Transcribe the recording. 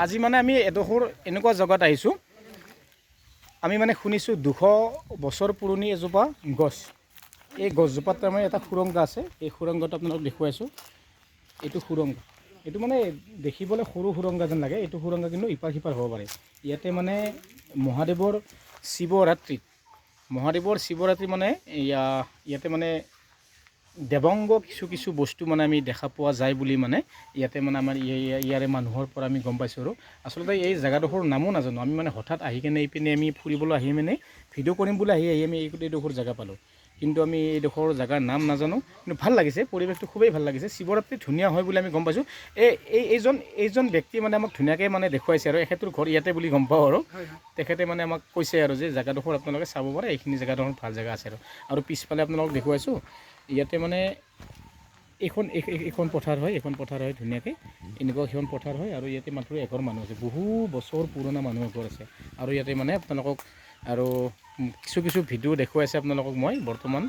আজি মানে আমি এডোখৰ এনেকুৱা জেগাত আহিছোঁ আমি মানে শুনিছোঁ 200 বছৰ পুৰণি এজোপা গছ এই গছজোপাত তাৰমানে এটা সুৰংগ আছে এই সুৰংগটো আপোনালোকক দেখুৱাইছোঁ এইটো সুৰংগ এইটো মানে দেখিবলৈ সৰু সুৰংগ যেন লাগে এইটো সুৰংগ কিন্তু ইপাৰ সিপাৰ হ'ব পাৰে ইয়াতে মানে মহাদেৱৰ শিৱৰাত্ৰি মানে ইয়াতে মানে দেৱংগ কিছু বস্তু মানে আমি দেখা পোৱা যায় বুলি মানে ইয়াতে মানে আমাৰ ইয়াৰে মানুহৰ পৰা আমি গম পাইছোঁ আৰু আচলতে এই জেগাডোখৰ নামো নাজানো আমি মানে হঠাৎ আহি কেনে এইপিনে আমি ফুৰিবলৈ আহি মানে ভিডিঅ' কৰিম বুলি আহি আমি এইডোখৰ জেগা পালোঁ কিন্তু আমি এইডোখৰ জেগাৰ নাম নাজানো কিন্তু ভাল লাগিছে পৰিৱেশটো খুবেই ভাল লাগিছে শিৱৰাত্ৰি ধুনীয়া হয় বুলি আমি গম পাইছোঁ এইজন ব্যক্তি মানে আমাক ধুনীয়াকৈ মানে দেখুৱাইছে আৰু এখেতৰ ঘৰ ইয়াতে বুলি গম পাওঁ আৰু তেখেতে মানে আমাক কৈছে আৰু যে জেগাডোখৰ আপোনালোকে চাব পাৰে এইখিনি জেগাডোখৰ ভাল জেগা আছে আৰু পিছফালে আপোনালোকক দেখুৱাইছোঁ ইয়াতে মানে এইখন পথাৰ হয় ধুনীয়াকৈ এনেকুৱা এখন পথাৰ হয় আৰু ইয়াতে মাত্ৰ এঘৰ মানুহ আছে বহু বছৰ পুৰণা মানুহ এঘৰ আছে আৰু ইয়াতে মানে আপোনালোকক আৰু কিছু ভিডিঅ' দেখুৱাইছে আপোনালোকক মই বৰ্তমান